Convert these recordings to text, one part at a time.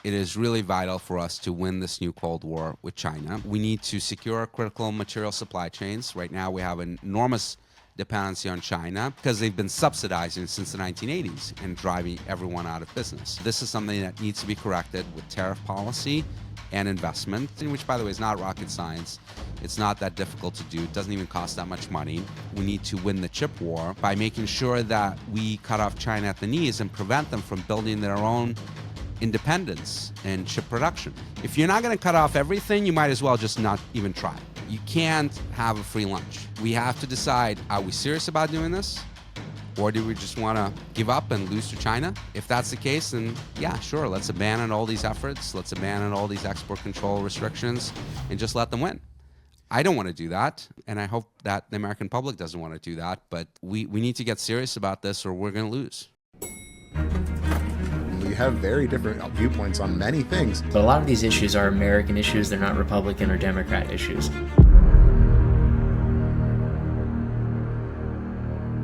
it is really vital for us to win this new Cold War with China. We need to secure critical material supply chains. Right now, we have an enormous dependency on China because they've been subsidizing since the 1980s and driving everyone out of business. This is something that needs to be corrected with tariff policy and investment, which, by the way, is not rocket science. It's not that difficult to do. It doesn't even cost that much money. We need to win the chip war by making sure that we cut off China at the knees and prevent them from building their own independence in chip production. If you're not going to cut off everything, you might as well just not even try. You can't have a free lunch. We have to decide, are we serious about doing this? Or do we just want to give up and lose to China? If that's the case, then yeah, sure, let's abandon all these efforts. Let's abandon all these export control restrictions and just let them win. I don't want to do that, and I hope that the American public doesn't want to do that, but we need to get serious about this or we're going to lose. We have very different viewpoints on many things. But a lot of these issues are American issues. They're not Republican or Democrat issues.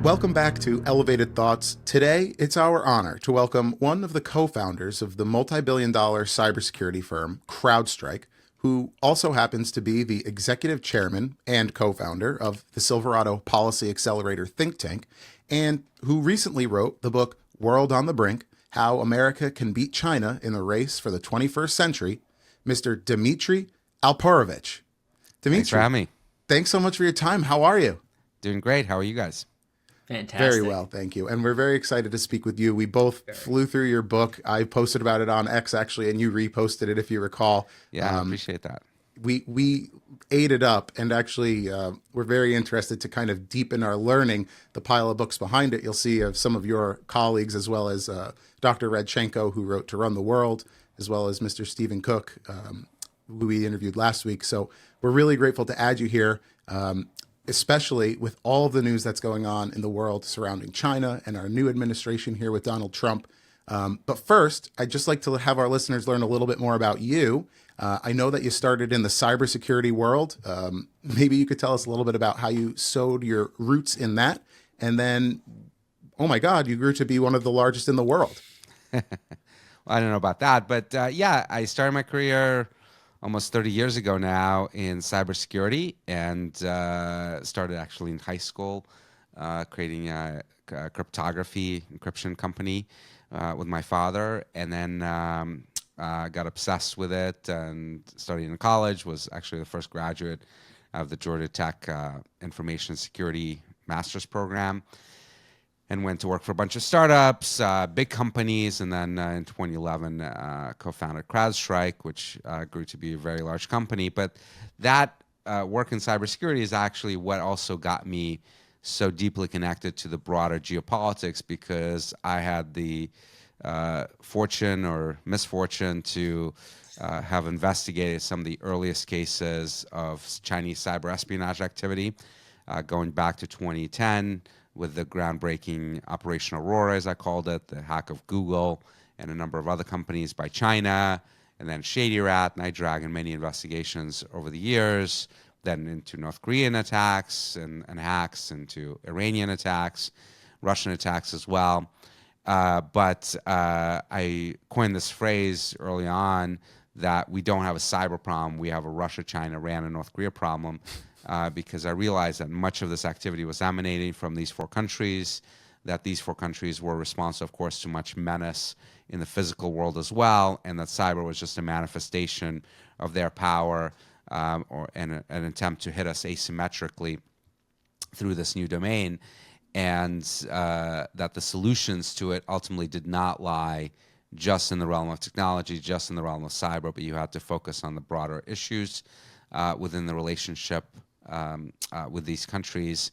Welcome back to Elevated Thoughts. Today, it's our honor to welcome one of the co-founders of the multi-billion-dollar cybersecurity firm, CrowdStrike, who also happens to be the executive chairman and co-founder of the Silverado Policy Accelerator think tank, and who recently wrote the book World on the Brink, How America Can Beat China in the Race for the 21st Century, Mr. Dmitri Alperovitch. Dmitri, Thanks for having me. Thanks so much for your time. How are you? Doing great. How are you guys? Fantastic. Very well, thank you. And we're very excited to speak with you. We both flew through your book. I posted about it on X, actually, and you reposted it, if you recall. Yeah, I appreciate that. We ate it up, and actually we're very interested to kind of deepen our learning. The pile of books behind it, you'll see some of your colleagues, as well as Dr. Redchenko, who wrote To Run the World, as well as Mr. Stephen Cook, who we interviewed last week. So we're really grateful to add you here, especially with all of the news that's going on in the world surrounding China and our new administration here with Donald Trump. But first, I'd just like to have our listeners learn a little bit more about you. I know that you started in the cybersecurity world. Maybe you could tell us a little bit about how you sowed your roots in that. And then, oh my God, you grew to be one of the largest in the world. Well, I don't know about that, but yeah, I started my career almost 30 years ago now in cybersecurity, and started actually in high school creating a cryptography encryption company with my father, and then got obsessed with it and studied in college, was actually the first graduate of the Georgia Tech Information Security Master's Program, and went to work for a bunch of startups, big companies, and then in 2011 co-founded CrowdStrike, which grew to be a very large company. But that work in cybersecurity is actually what also got me so deeply connected to the broader geopolitics, because I had the fortune or misfortune to have investigated some of the earliest cases of Chinese cyber espionage activity, going back to 2010, with the groundbreaking Operation Aurora, as I called it, the hack of Google and a number of other companies by China, and then Shady Rat, Night Dragon, many investigations over the years, then into North Korean attacks and hacks, into Iranian attacks, Russian attacks as well. But I coined this phrase early on that we don't have a cyber problem, we have a Russia, China, Iran, and North Korea problem. Because I realized that much of this activity was emanating from these four countries, that these four countries were responsive, of course, to much menace in the physical world as well, and that cyber was just a manifestation of their power or an attempt to hit us asymmetrically through this new domain, and that the solutions to it ultimately did not lie just in the realm of technology, just in the realm of cyber, but you had to focus on the broader issues within the relationship with these countries.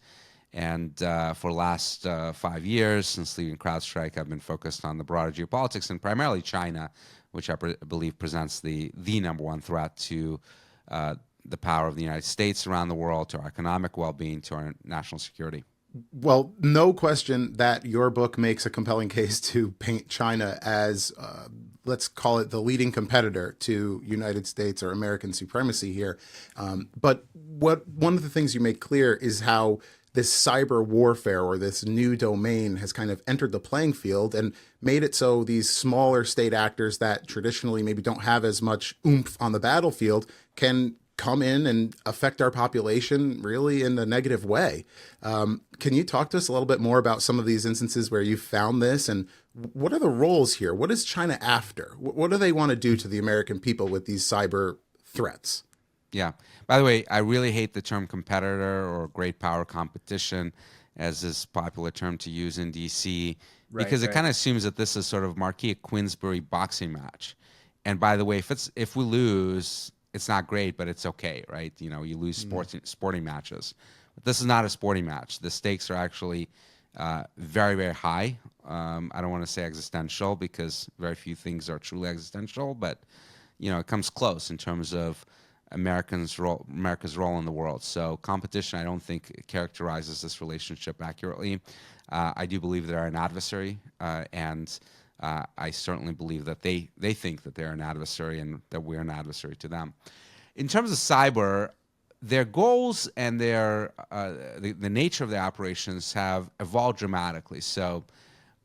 And for the last 5 years, since leaving CrowdStrike, I've been focused on the broader geopolitics and primarily China, which I believe presents the number one threat to the power of the United States around the world, to our economic well-being, to our national security. Well, no question that your book makes a compelling case to paint China as, let's call it, the leading competitor to United States or American supremacy here. But one of the things you make clear is how this cyber warfare or this new domain has kind of entered the playing field and made it so these smaller state actors that traditionally maybe don't have as much oomph on the battlefield can come in and affect our population really in a negative way. Can you talk to us a little bit more about some of these instances where you found this, and what are the roles here? What is China after? What do they want to do to the American people with these cyber threats? Yeah. By the way, I really hate the term competitor or great power competition, as is a popular term to use in DC, because it kind of assumes that this is sort of Marquis Queensberry boxing match. And by the way, if we lose, it's not great, but it's okay, right? You know, you lose sporting matches. But this is not a sporting match. The stakes are actually very, very high. I don't want to say existential because very few things are truly existential, but you know, it comes close in terms of America's role in the world. So competition, I don't think characterizes this relationship accurately. I do believe they're an adversary, and I certainly believe that they think that they're an adversary and that we're an adversary to them. In terms of cyber, their goals and their the nature of their operations have evolved dramatically. So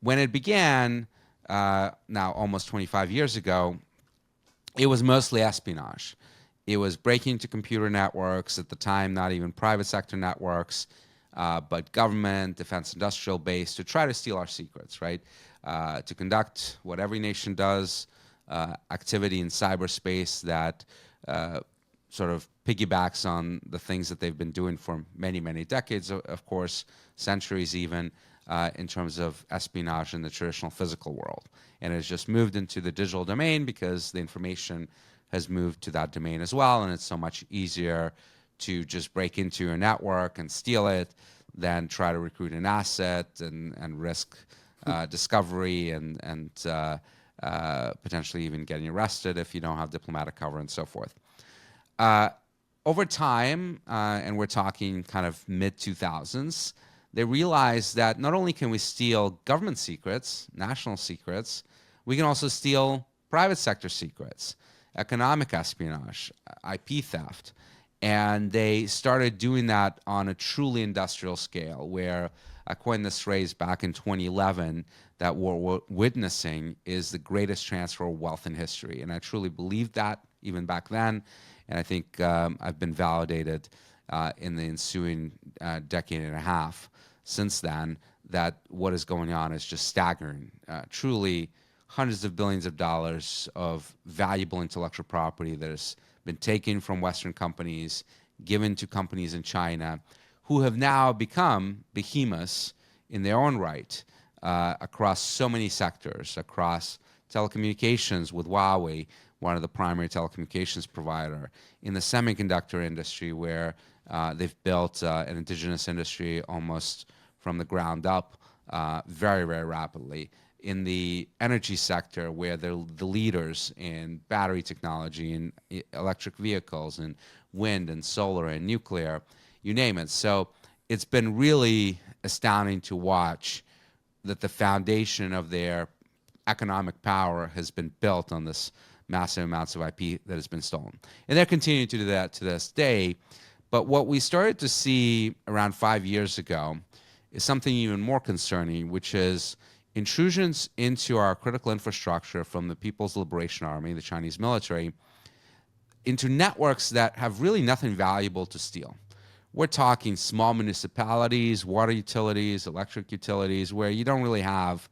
when it began, now almost 25 years ago, it was mostly espionage. It was breaking into computer networks, at the time not even private sector networks, but government, defense industrial base, to try to steal our secrets, right? To conduct what every nation does, activity in cyberspace that sort of piggybacks on the things that they've been doing for many, many decades, of course, centuries even, in terms of espionage in the traditional physical world. And it's just moved into the digital domain because the information has moved to that domain as well, and it's so much easier to just break into a network and steal it than try to recruit an asset and risk discovery and potentially even getting arrested if you don't have diplomatic cover and so forth. Over time, and we're talking kind of mid-2000s, they realized that not only can we steal government secrets, national secrets, we can also steal private sector secrets, economic espionage, IP theft. And they started doing that on a truly industrial scale, where I coined this phrase back in 2011, that what we're witnessing is the greatest transfer of wealth in history. And I truly believed that even back then. And I think I've been validated in the ensuing decade and a half since then that what is going on is just staggering. Truly hundreds of billions of dollars of valuable intellectual property that has been taken from Western companies, given to companies in China, who have now become behemoths in their own right across so many sectors, across telecommunications with Huawei, one of the primary telecommunications provider, in the semiconductor industry where they've built an indigenous industry almost from the ground up very, very rapidly. In the energy sector, where they're the leaders in battery technology and electric vehicles and wind and solar and nuclear, you name it. So it's been really astounding to watch that the foundation of their economic power has been built on this massive amounts of IP that has been stolen. And they're continuing to do that to this day. But what we started to see around 5 years ago is something even more concerning, which is intrusions into our critical infrastructure from the People's Liberation Army, the Chinese military, into networks that have really nothing valuable to steal. We're talking small municipalities, water utilities, electric utilities, where you don't really have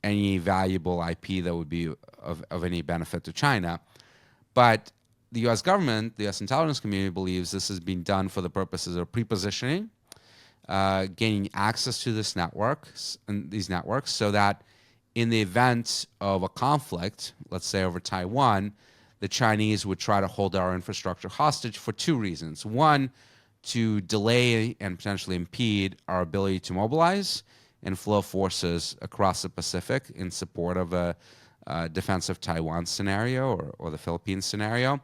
any valuable IP that would be of any benefit to China. But the U.S. government, the U.S. intelligence community believes this is being done for the purposes of pre-positioning, gaining access to these networks, so that in the event of a conflict, let's say over Taiwan, the Chinese would try to hold our infrastructure hostage for two reasons. One, to delay and potentially impede our ability to mobilize and flow forces across the Pacific in support of a defensive Taiwan scenario or the Philippines scenario.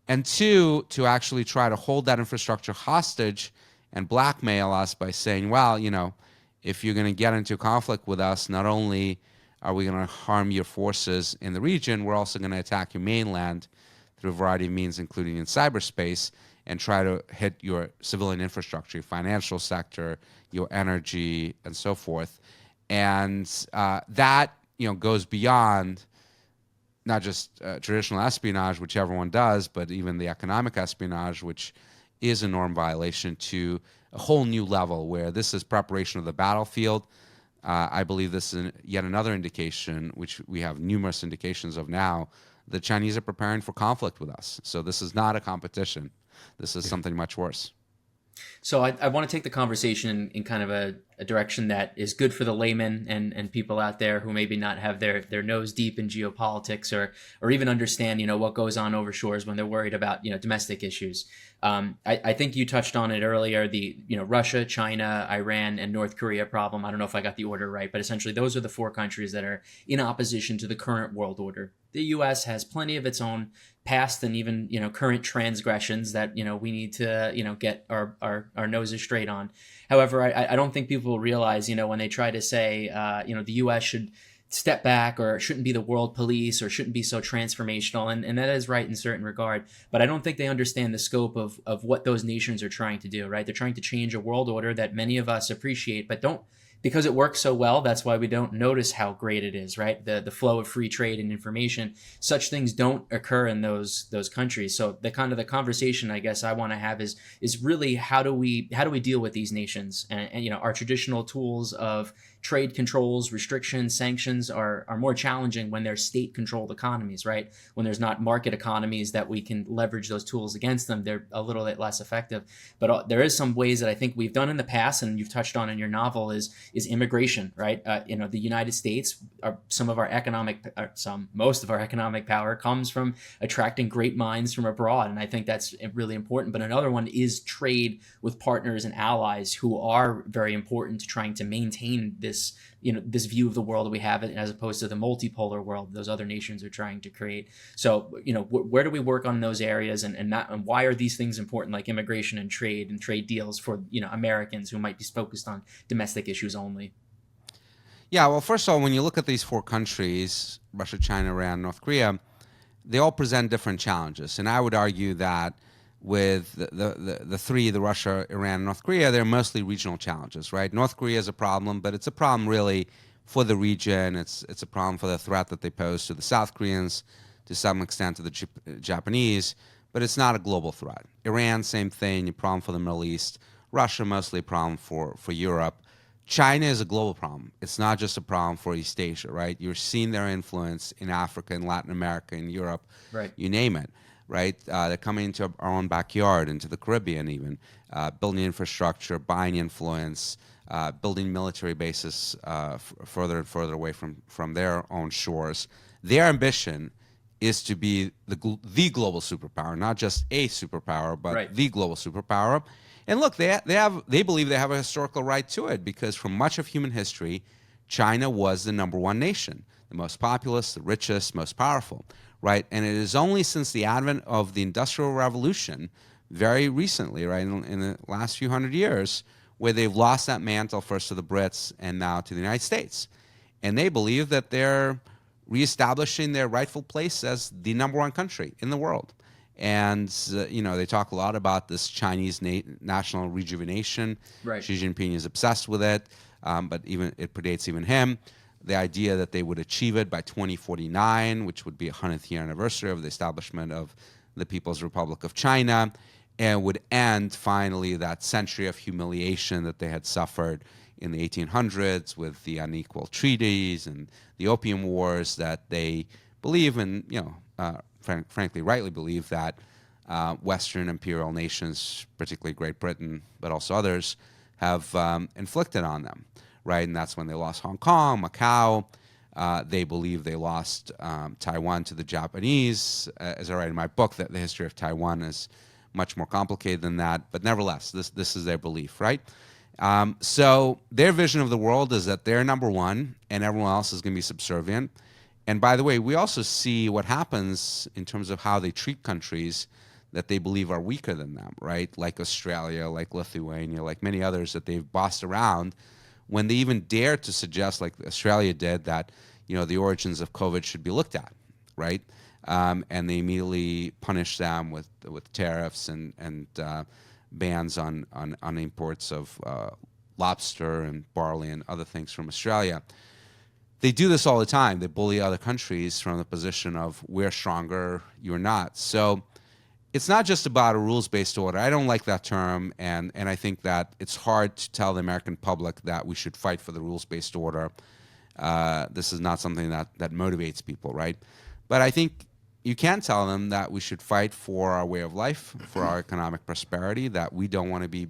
And two, to actually try to hold that infrastructure hostage and blackmail us by saying, well, you know, if you're going to get into conflict with us, not only are we going to harm your forces in the region, we're also going to attack your mainland through a variety of means, including in cyberspace. and try to hit your civilian infrastructure, your financial sector, your energy, and so forth. And that goes beyond not just traditional espionage, which everyone does, but even the economic espionage, which is a norm violation, to a whole new level where this is preparation of the battlefield. I believe this is yet another indication, which we have numerous indications of now, the Chinese are preparing for conflict with us. So this is not a competition. This is something much worse. So I want to take the conversation in kind of a direction that is good for the layman and people out there who maybe not have their nose deep in geopolitics or even understand, what goes on over shores when they're worried about, domestic issues. I think you touched on it earlier, the, Russia, China, Iran, and North Korea problem. I don't know if I got the order right, but essentially those are the four countries that are in opposition to the current world order. The U.S. has plenty of its own past and even current transgressions that we need to get our noses straight on. However, I don't think people realize when they try to say the U.S. should step back or shouldn't be the world police or shouldn't be so transformational, and that is right in certain regard, but I don't think they understand the scope of what those nations are trying to do. Right, they're trying to change a world order that many of us appreciate but don't. Because it works so well, that's why we don't notice how great it is, right? The flow of free trade and information, such things don't occur in those countries. So the conversation I guess I want to have is really how do we deal with these nations? And our traditional tools of trade controls, restrictions, sanctions are more challenging when they're state-controlled economies, right? When there's not market economies that we can leverage those tools against them, they're a little bit less effective. But there is some ways that I think we've done in the past, and you've touched on in your novel, is immigration, right? The United States, most of our economic power comes from attracting great minds from abroad, and I think that's really important. But another one is trade with partners and allies who are very important to trying to maintain this view of the world that we have, as opposed to the multipolar world those other nations are trying to create. So, where do we work on those areas, and why are these things important, like immigration and trade deals for Americans who might be focused on domestic issues only? Yeah, well, first of all, when you look at these four countries, Russia, China, Iran, North Korea, they all present different challenges. And I would argue that with the three, the Russia, Iran, and North Korea, they're mostly regional challenges, right? North Korea is a problem, but it's a problem really for the region. It's a problem for the threat that they pose to the South Koreans, to some extent to the Japanese, but it's not a global threat. Iran, same thing, a problem for the Middle East. Russia, mostly a problem for Europe. China is a global problem. It's not just a problem for East Asia, right? You're seeing their influence in Africa, in Latin America, in Europe, right? You name it, right? They're coming into our own backyard, into the Caribbean even, building infrastructure, buying influence, building military bases further and further away from their own shores. Their ambition is to be the global superpower, not just a superpower, but right. The global superpower. And look, they believe they have a historical right to it, because for much of human history, China was the number one nation, the most populous, the richest, most powerful, right? And it is only since the advent of the Industrial Revolution, very recently, right, in the last few hundred years, where they've lost that mantle first to the Brits and now to the United States. And they believe that they're reestablishing their rightful place as the number one country in the world. And, they talk a lot about this Chinese national rejuvenation. Right. Xi Jinping is obsessed with it, but it predates even him. The idea that they would achieve it by 2049, which would be a 100th year anniversary of the establishment of the People's Republic of China, and would end finally that century of humiliation that they had suffered in the 1800s with the unequal treaties and the Opium Wars, that they believe in, frankly, rightly believe that Western imperial nations, particularly Great Britain, but also others, have inflicted on them, right? And that's when they lost Hong Kong, Macau. They believe they lost Taiwan to the Japanese. As I write in my book, that the history of Taiwan is much more complicated than that. But nevertheless, this is their belief, right? So their vision of the world is that they're number one and everyone else is going to be subservient. And by the way, we also see what happens in terms of how they treat countries that they believe are weaker than them, right? Like Australia, like Lithuania, like many others that they've bossed around, when they even dare to suggest, like Australia did, that the origins of COVID should be looked at, right? and they immediately punished them with tariffs and bans on imports of lobster and barley and other things from Australia. They do this all the time. They bully other countries from the position of we're stronger, you're not. So it's not just about a rules-based order. I don't like that term, and I think that it's hard to tell the American public that we should fight for the rules-based order. This is not something that motivates people, right? But I think you can tell them that we should fight for our way of life, for our economic prosperity, that we don't want to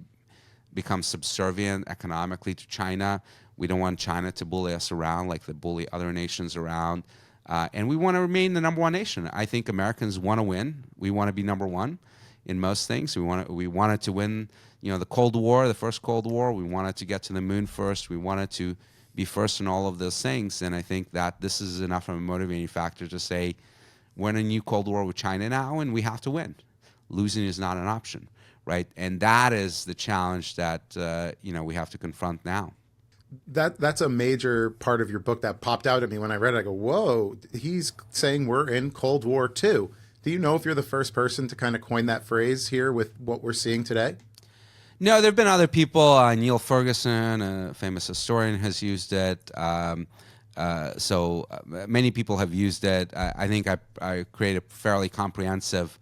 become subservient economically to China. We don't want China to bully us around like they bully other nations around. And we want to remain the number one nation. I think Americans want to win. We want to be number one in most things. We wanted to win, the Cold War, the first Cold War. We wanted to get to the moon first. We wanted to be first in all of those things. And I think that this is enough of a motivating factor to say we're in a new Cold War with China now, and we have to win. Losing is not an option, right? And that is the challenge that we have to confront now. That's a major part of your book that popped out at me when I read it. I go, whoa, he's saying we're in Cold War II. Do you know if you're the first person to kind of coin that phrase here with what we're seeing today? No, there have been other people. Neil Ferguson, a famous historian, has used it. So many people have used it. I think I created a fairly comprehensive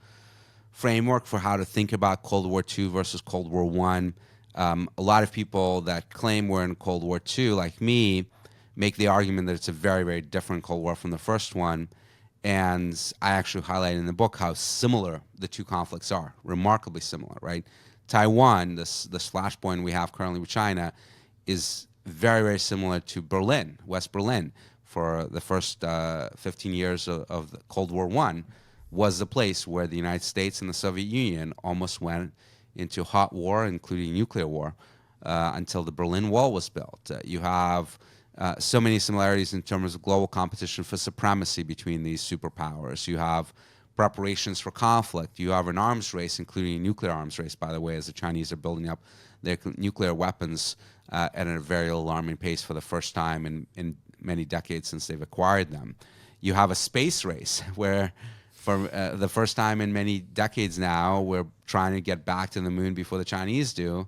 framework for how to think about Cold War II versus Cold War I. A lot of people that claim we're in Cold War II, like me, make the argument that it's a very, very different Cold War from the first one. And I actually highlight in the book how similar the two conflicts are, remarkably similar, right? Taiwan, this flashpoint we have currently with China, is very, very similar to Berlin, West Berlin. For the first 15 years of the Cold War I, was the place where the United States and the Soviet Union almost went into hot war, including nuclear war, until the Berlin Wall was built. You have so many similarities in terms of global competition for supremacy between these superpowers. You have preparations for conflict. You have an arms race, including a nuclear arms race, by the way, as the Chinese are building up their nuclear weapons at a very alarming pace for the first time in many decades since they've acquired them. You have a space race where for the first time in many decades now, we're trying to get back to the moon before the Chinese do,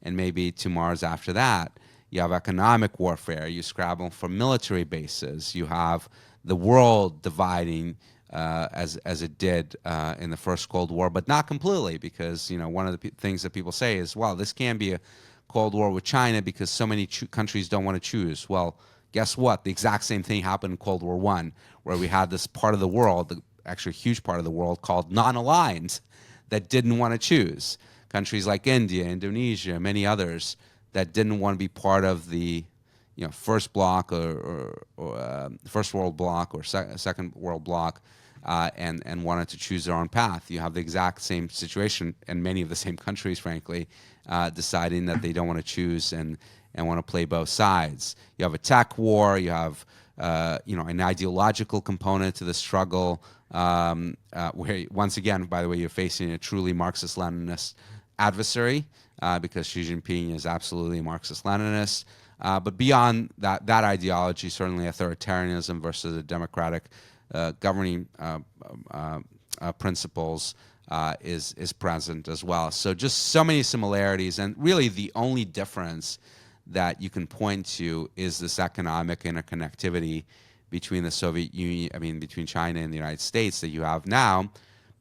and maybe to Mars after that. You have economic warfare. You scrabble for military bases. You have the world dividing as it did in the first Cold War, but not completely, because one of the things that people say is, well, this can't be a Cold War with China because so many countries don't want to choose. Well, guess what? The exact same thing happened in Cold War I, where we had this part of the world, actually a huge part of the world, called non-aligned, that didn't want to choose. Countries like India, Indonesia, many others that didn't want to be part of the first bloc or first world bloc or second world bloc, and wanted to choose their own path. You have the exact same situation, and many of the same countries, frankly, deciding that they don't want to choose and want to play both sides. You have a tech war. You have an ideological component to the struggle, where, once again, by the way, you're facing a truly Marxist-Leninist adversary, because Xi Jinping is absolutely a Marxist-Leninist. But beyond that ideology, certainly authoritarianism versus a democratic governing principles is present as well. So just so many similarities, and really the only difference that you can point to is this economic interconnectivity between the Soviet Union, between China and the United States that you have now,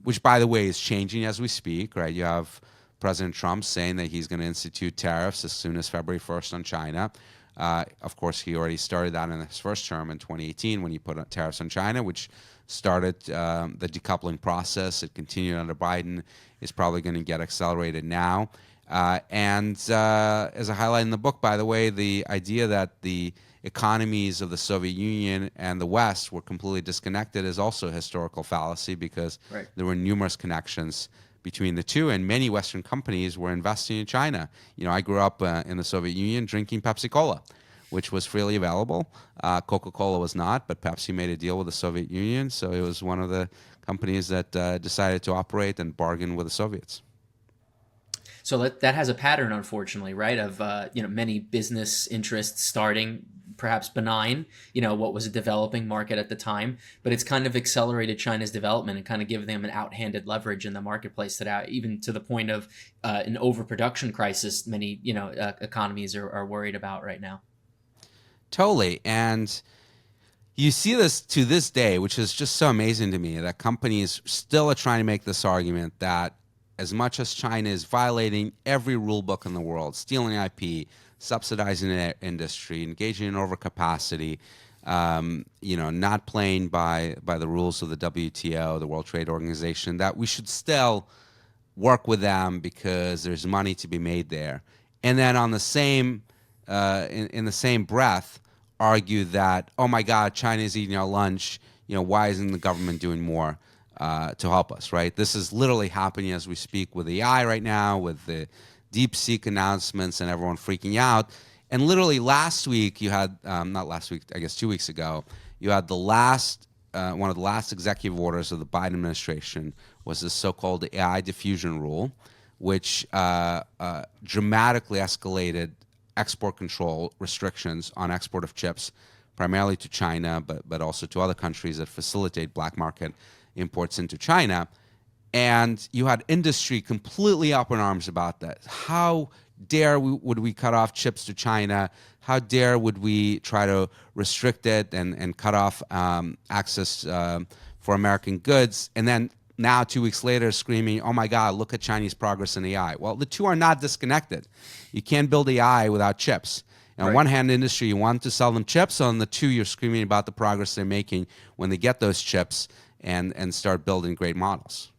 which, by the way, is changing as we speak, right? You have President Trump saying that he's going to institute tariffs as soon as February 1st on China. Of course, he already started that in his first term in 2018 when he put tariffs on China, which started the decoupling process. It continued under Biden. It's probably going to get accelerated now. And as I highlight in the book, by the way, the idea that the economies of the Soviet Union and the West were completely disconnected is also a historical fallacy, because there were numerous connections between the two, and many Western companies were investing in China. I grew up in the Soviet Union drinking Pepsi Cola, which was freely available. Coca-Cola was not, but Pepsi made a deal with the Soviet Union, so it was one of the companies that decided to operate and bargain with the Soviets. So that has a pattern, unfortunately, right? Of many business interests starting perhaps benign, what was a developing market at the time, but it's kind of accelerated China's development and kind of given them an outhanded leverage in the marketplace that even to the point of an overproduction crisis many economies are worried about right now. Totally. And you see this to this day, which is just so amazing to me, that companies still are trying to make this argument that as much as China is violating every rule book in the world, stealing IP, subsidizing the industry, engaging in overcapacity, not playing by the rules of the WTO, the World Trade Organization, that we should still work with them because there's money to be made there. And then on the same, in the same breath, argue that, oh my God, China is eating our lunch. Why isn't the government doing more to help us, right? This is literally happening as we speak with AI right now, with the DeepSeek announcements and everyone freaking out. And literally last week you had, not last week, I guess 2 weeks ago, you had the last, one of the last executive orders of the Biden administration was the so-called AI diffusion rule, which dramatically escalated export control restrictions on export of chips, primarily to China, but also to other countries that facilitate black market imports into China. And you had industry completely up in arms about that. How dare would we cut off chips to China? How dare would we try to restrict it and cut off access for American goods? And then now 2 weeks later screaming, oh my God, look at Chinese progress in AI. Well, the two are not disconnected. You can't build AI without chips. On one hand, industry, you want to sell them chips. On the two, you're screaming about the progress they're making when they get those chips and start building great models.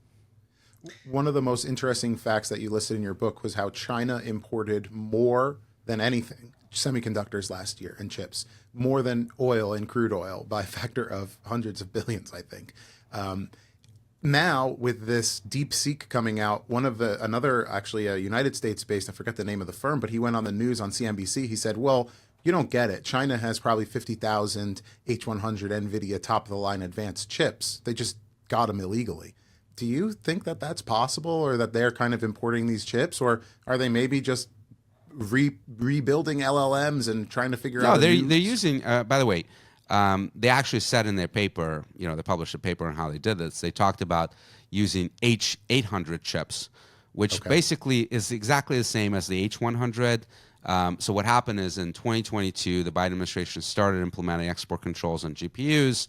One of the most interesting facts that you listed in your book was how China imported more than anything semiconductors last year and chips, more than oil and crude oil by a factor of hundreds of billions, I think. Now, with this DeepSeek coming out, another actually a United States-based, I forget the name of the firm, but he went on the news on CNBC. He said, well, you don't get it. China has probably 50,000 H100 NVIDIA top-of-the-line advanced chips. They just got them illegally. Do you think that that's possible, or that they're kind of importing these chips, or are they maybe just rebuilding LLMs and trying to figure out? No, they're using. By the way, they actually said in their paper, they published a paper on how they did this. They talked about using H800 chips, which basically is exactly the same as the H100. So what happened is in 2022, the Biden administration started implementing export controls on GPUs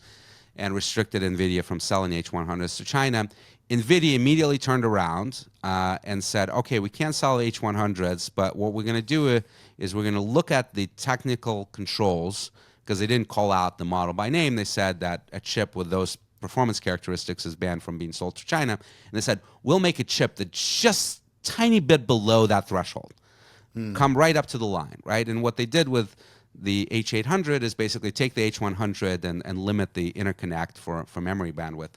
and restricted NVIDIA from selling H100s to China. NVIDIA immediately turned around and said, okay, we can't sell H100s, but what we're going to do is we're going to look at the technical controls, because they didn't call out the model by name. They said that a chip with those performance characteristics is banned from being sold to China. And they said, we'll make a chip that's just a tiny bit below that threshold. Come right up to the line, right? And what they did with the H800 is basically take the H100 and limit the interconnect for memory bandwidth.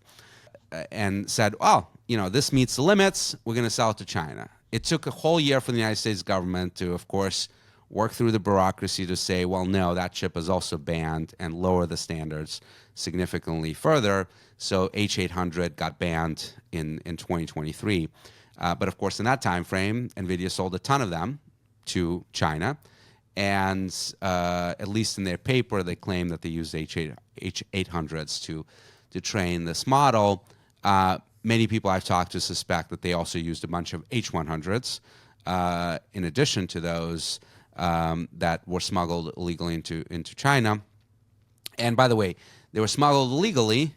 And said, oh, this meets the limits, we're going to sell it to China. It took a whole year for the United States government to, of course, work through the bureaucracy to say, well, no, that chip is also banned, and lower the standards significantly further. So H800 got banned in 2023. But of course, in that time frame, NVIDIA sold a ton of them to China. And at least in their paper, they claim that they used H800s to train this model. Many people I've talked to suspect that they also used a bunch of H100s in addition to those that were smuggled illegally into China. And by the way, they were smuggled illegally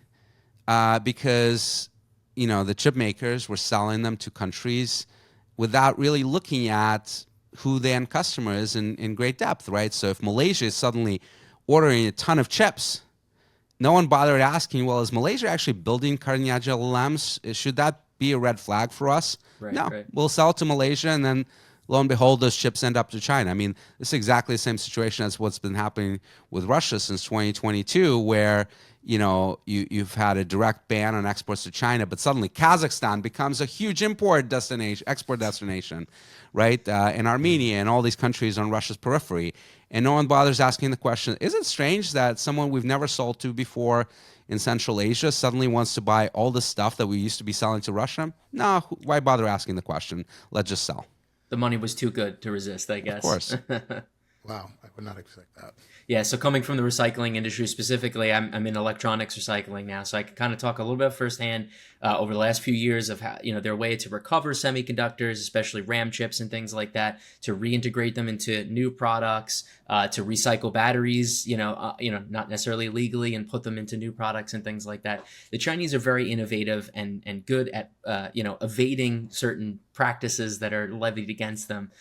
because the chip makers were selling them to countries without really looking at who the end customer is in great depth, right? So if Malaysia is suddenly ordering a ton of chips, no one bothered asking, well, is Malaysia actually building cutting-edge LLMs? Should that be a red flag for us? No, we'll sell it to Malaysia, and then lo and behold, those chips end up to China. I mean, this is exactly the same situation as what's been happening with Russia since 2022, where you've had a direct ban on exports to China, but suddenly Kazakhstan becomes a huge export destination, right? And Armenia and all these countries on Russia's periphery. And no one bothers asking the question, is it strange that someone we've never sold to before in Central Asia suddenly wants to buy all the stuff that we used to be selling to Russia? No, why bother asking the question? Let's just sell. the money was too good to resist, I Of guess. course. Wow, I would not expect that. Yeah, so coming from the recycling industry specifically, I'm in electronics recycling now, so I can kind of talk a little bit firsthand over the last few years of how, their way to recover semiconductors, especially RAM chips and things like that, to reintegrate them into new products, to recycle batteries, not necessarily legally, and put them into new products and things like that. The Chinese are very innovative and good at evading certain practices that are levied against them.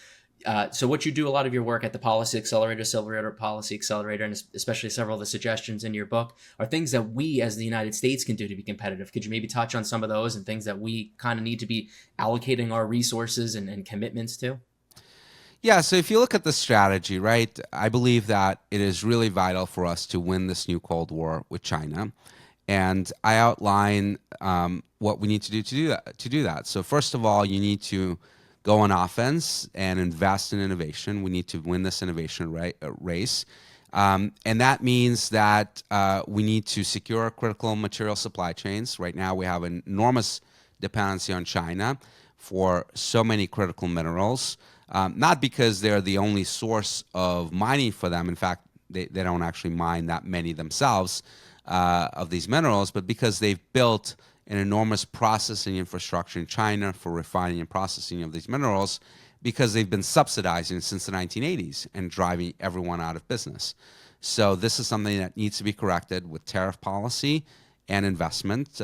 So what you do a lot of your work at the Policy Accelerator, Silverado Policy Accelerator, and especially several of the suggestions in your book are things that we as the United States can do to be competitive. Could you maybe touch on some of those and things that we kind of need to be allocating our resources and commitments to? Yeah, so if you look at the strategy, right, I believe that it is really vital for us to win this new Cold War with China. And I outline what we need to do that. So first of all, you need to go on offense and invest in innovation. We need to win this innovation race. And that means that we need to secure critical material supply chains. Right now, we have an enormous dependency on China for so many critical minerals, not because they're the only source of mining for them. In fact, they don't actually mine that many themselves of these minerals, but because they've built an enormous processing infrastructure in China for refining and processing of these minerals, because they've been subsidizing since the 1980s and driving everyone out of business. So this is something that needs to be corrected with tariff policy and investment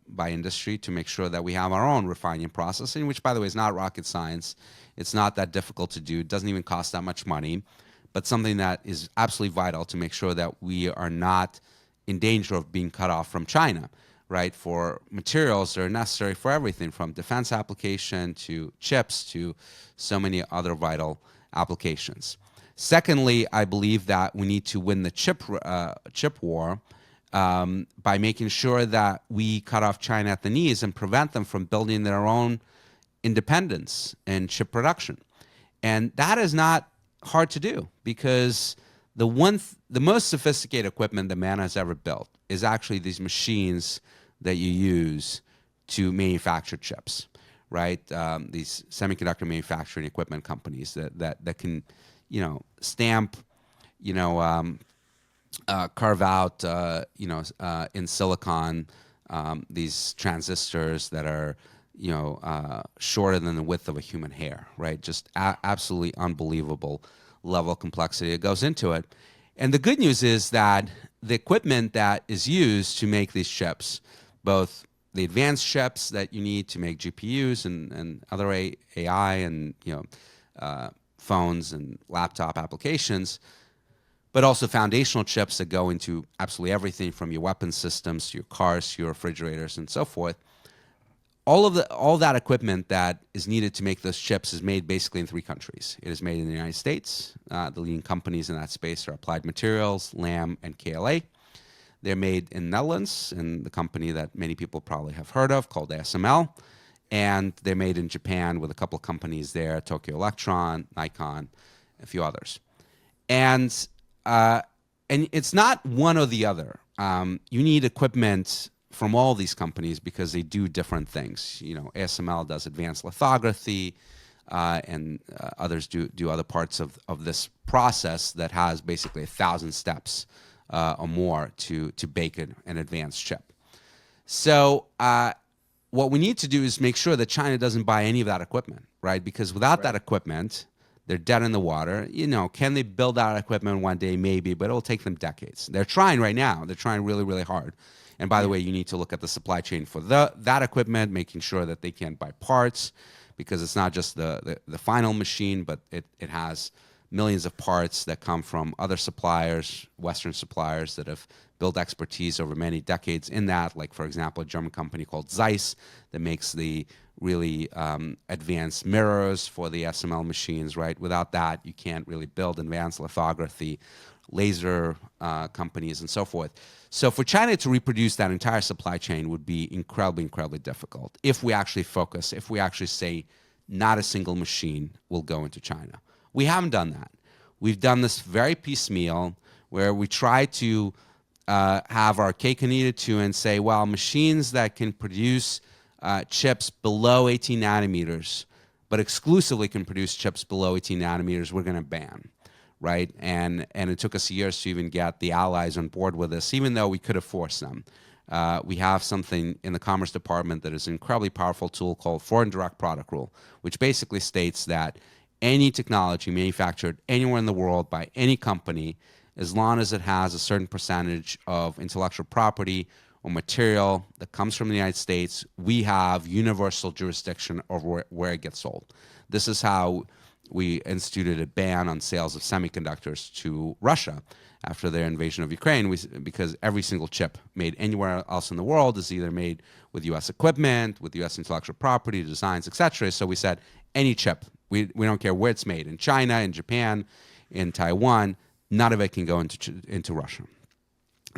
by industry to make sure that we have our own refining and processing, which, by the way, is not rocket science. It's not that difficult to do. It doesn't even cost that much money, but something that is absolutely vital to make sure that we are not in danger of being cut off from China, right, for materials that are necessary for everything from defense application to chips to so many other vital applications. Secondly, I believe that we need to win the chip war by making sure that we cut off China at the knees and prevent them from building their own independence in chip production. And that is not hard to do because the most sophisticated equipment that man has ever built is actually these machines that you use to manufacture chips, right? These semiconductor manufacturing equipment companies that can, stamp, carve out, in silicon these transistors that are, shorter than the width of a human hair, right? Just absolutely unbelievable level of complexity that goes into it. And the good news is that the equipment that is used to make these chips, both the advanced chips that you need to make GPUs and other AI and phones and laptop applications, but also foundational chips that go into absolutely everything from your weapon systems to your cars to your refrigerators and so forth. All that equipment that is needed to make those chips is made basically in 3 countries. It is made in the United States. The leading companies in that space are Applied Materials, Lam, and KLA. They're made in Netherlands, in the company that many people probably have heard of called ASML. And they're made in Japan with a couple of companies there, Tokyo Electron, Nikon, a few others. And it's not one or the other. You need equipment from all these companies because they do different things. ASML does advanced lithography, and others do other parts of this process that has basically 1,000 steps or more to bake an advanced chip. So what we need to do is make sure that China doesn't buy any of that equipment, right? Because without that equipment, they're dead in the water. Can they build out equipment one day? Maybe, but it'll take them decades. They're trying right now. They're trying really, really hard. And by the way, you need to look at the supply chain for that equipment, making sure that they can't buy parts, because it's not just the final machine, but it has millions of parts that come from other suppliers, Western suppliers that have built expertise over many decades in that. Like, for example, a German company called Zeiss that makes the really advanced mirrors for the SML machines, right? Without that, you can't really build advanced lithography, laser companies, and so forth. So for China to reproduce that entire supply chain would be incredibly, incredibly difficult if we actually focus, if we actually say not a single machine will go into China. We haven't done that. We've done this very piecemeal where we try to have our cake and eat it too and say, well, machines that can produce chips below 18 nanometers but exclusively can produce chips below 18 nanometers, we're going to ban, right? And it took us years to even get the allies on board with this, even though we could have forced them. We have something in the Commerce Department that is an incredibly powerful tool called Foreign Direct Product Rule, which basically states that any technology manufactured anywhere in the world by any company, as long as it has a certain percentage of intellectual property or material that comes from the United States, we have universal jurisdiction over where it gets sold. This is how we instituted a ban on sales of semiconductors to Russia after their invasion of Ukraine, because every single chip made anywhere else in the world is either made with U.S. equipment, with U.S. intellectual property, designs, etc. So we said any chip, we don't care where it's made, in China, in Japan, in Taiwan, none of it can go into Russia.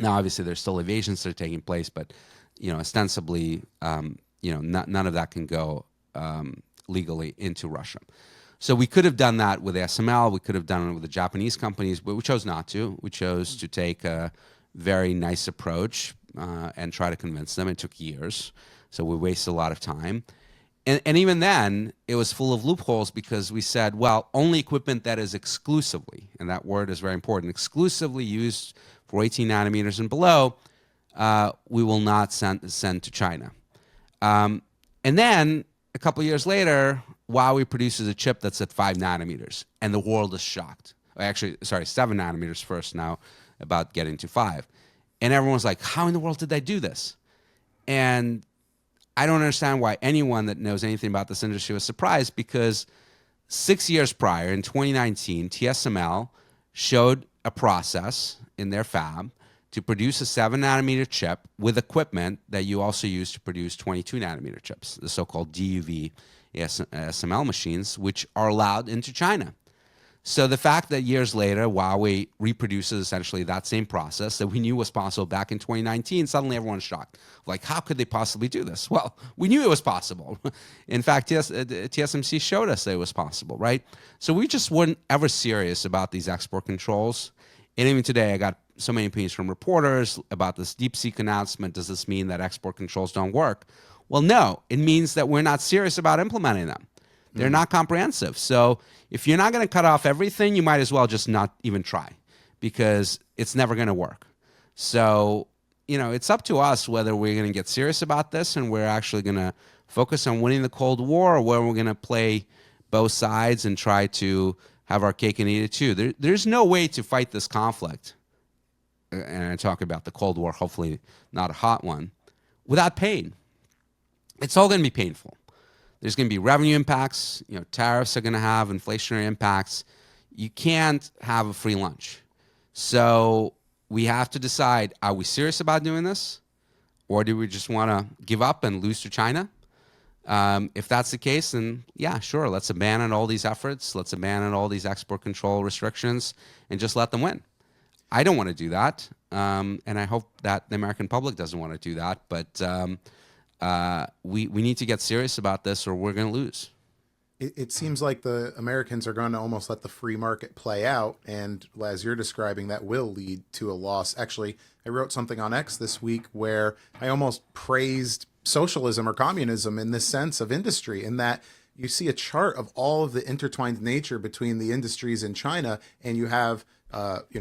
Now, obviously, there's still evasions that are taking place, but ostensibly, none of that can go legally into Russia. So we could have done that with SML. We could have done it with the Japanese companies, but we chose not to. We chose to take a very nice approach and try to convince them. It took years, so we wasted a lot of time. And even then, it was full of loopholes because we said, well, only equipment that is exclusively, and that word is very important, exclusively used for 18 nanometers and below, we will not send to China. And then a couple years later, Huawei produces a chip that's at 5 nanometers, and the world is shocked. Actually, 7 nanometers first now, about getting to 5. And everyone's like, how in the world did they do this? And I don't understand why anyone that knows anything about this industry was surprised, because 6 years prior, in 2019, TSML showed a process in their fab to produce a 7 nanometer chip with equipment that you also use to produce 22 nanometer chips, the so-called DUV SML machines, which are allowed into China. So the fact that years later Huawei reproduces essentially that same process that we knew was possible back in 2019, suddenly everyone's shocked. Like, how could they possibly do this? Well, we knew it was possible. In fact, TSMC showed us that it was possible, right? So we just weren't ever serious about these export controls. And even today, I got so many opinions from reporters about this DeepSeek announcement. Does this mean that export controls don't work? Well, no. It means that we're not serious about implementing them. They're not comprehensive. So if you're not going to cut off everything, you might as well just not even try, because it's never going to work. So, it's up to us whether we're going to get serious about this and we're actually going to focus on winning the Cold War, or whether we're going to play both sides and try to have our cake and eat it too. There's no way to fight this conflict, and I talk about the Cold War, hopefully not a hot one, without pain. It's all going to be painful. There's going to be revenue impacts. Tariffs are going to have inflationary impacts. You can't have a free lunch. So we have to decide, are we serious about doing this? Or do we just want to give up and lose to China? If that's the case, then yeah, sure, let's abandon all these efforts. Let's abandon all these export control restrictions and just let them win. I don't want to do that. And I hope that the American public doesn't want to do that. But we need to get serious about this, or we're going to lose. It seems like the Americans are going to almost let the free market play out. And as you're describing, that will lead to a loss. Actually, I wrote something on X this week where I almost praised socialism or communism in this sense of industry, in that you see a chart of all of the intertwined nature between the industries in China, and you have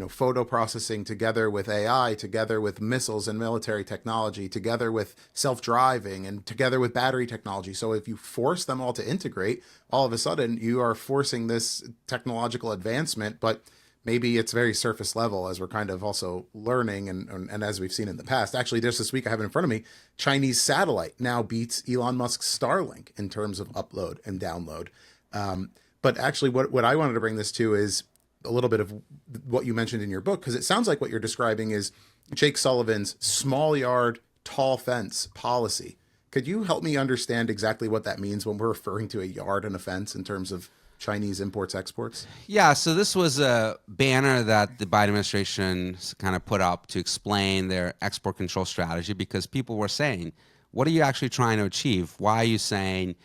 photo processing together with AI, together with missiles and military technology, together with self-driving, and together with battery technology. So if you force them all to integrate, all of a sudden you are forcing this technological advancement, but maybe it's very surface level, as we're kind of also learning, and as we've seen in the past. Actually, just this week, I have it in front of me, Chinese satellite now beats Elon Musk's Starlink in terms of upload and download. But actually, what I wanted to bring this to is a little bit of what you mentioned in your book, because it sounds like what you're describing is Jake Sullivan's small yard, tall fence policy. Could you help me understand exactly what that means when we're referring to a yard and a fence in terms of Chinese imports, exports? Yeah, so this was a banner that the Biden administration kind of put up to explain their export control strategy, because people were saying, what are you actually trying to achieve? Why are you saying,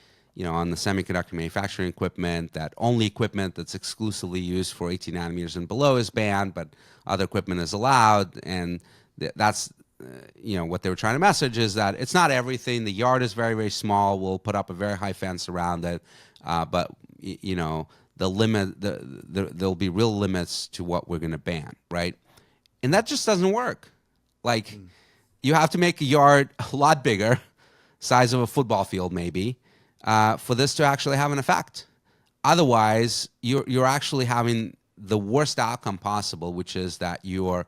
on the semiconductor manufacturing equipment, that only equipment that's exclusively used for 18 nanometers and below is banned, but other equipment is allowed? And that's, what they were trying to message is that it's not everything. The yard is very, very small. We'll put up a very high fence around it. but there'll be real limits to what we're going to ban, right? And that just doesn't work. Like, you have to make a yard a lot bigger, size of a football field maybe, for this to actually have an effect. Otherwise, you're actually having the worst outcome possible, which is that you're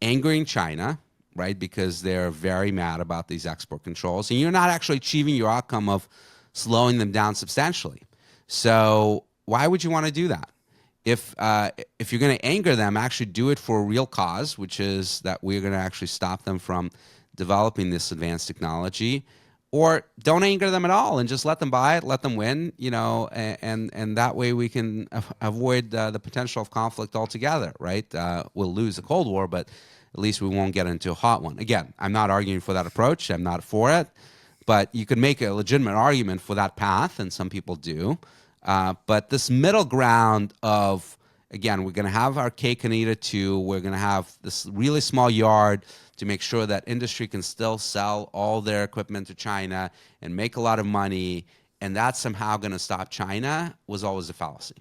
angering China, right? Because they're very mad about these export controls, and you're not actually achieving your outcome of slowing them down substantially. So why would you want to do that? If you're going to anger them, actually do it for a real cause, which is that we're going to actually stop them from developing this advanced technology, or don't anger them at all and just let them buy it, let them win, and that way we can avoid the potential of conflict altogether, right? We'll lose the Cold War, but at least we won't get into a hot one. Again, I'm not arguing for that approach. I'm not for it, but you could make a legitimate argument for that path, and some people do. But this middle ground of, again, we're going to have our cake and eat it too. We're going to have this really small yard to make sure that industry can still sell all their equipment to China and make a lot of money, and that's somehow going to stop China, was always a fallacy.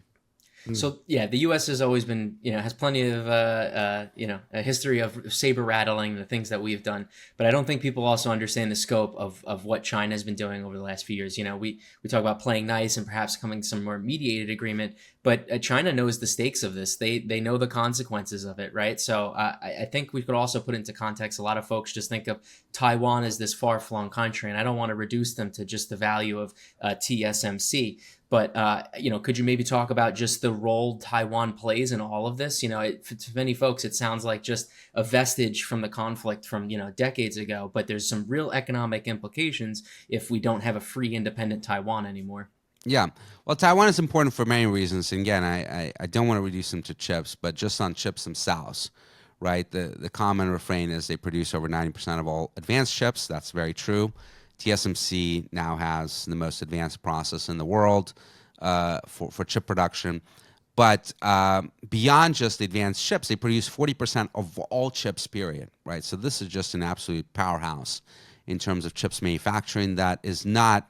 So yeah, the U.S. has always been, has plenty of, a history of saber rattling, the things that we've done. But I don't think people also understand the scope of what China has been doing over the last few years. We talk about playing nice and perhaps coming to some more mediated agreement, but China knows the stakes of this. They know the consequences of it, right? So I think we could also put into context. A lot of folks just think of Taiwan as this far-flung country, and I don't want to reduce them to just the value of TSMC. But, could you maybe talk about just the role Taiwan plays in all of this? To many folks, it sounds like just a vestige from the conflict from, decades ago. But there's some real economic implications if we don't have a free, independent Taiwan anymore. Yeah. Well, Taiwan is important for many reasons. And again, I don't want to reduce them to chips, but just on chips themselves, right? The common refrain is they produce over 90% of all advanced chips. That's very true. TSMC now has the most advanced process in the world for chip production. But beyond just the advanced chips, they produce 40% of all chips, period, right? So this is just an absolute powerhouse in terms of chips manufacturing that is not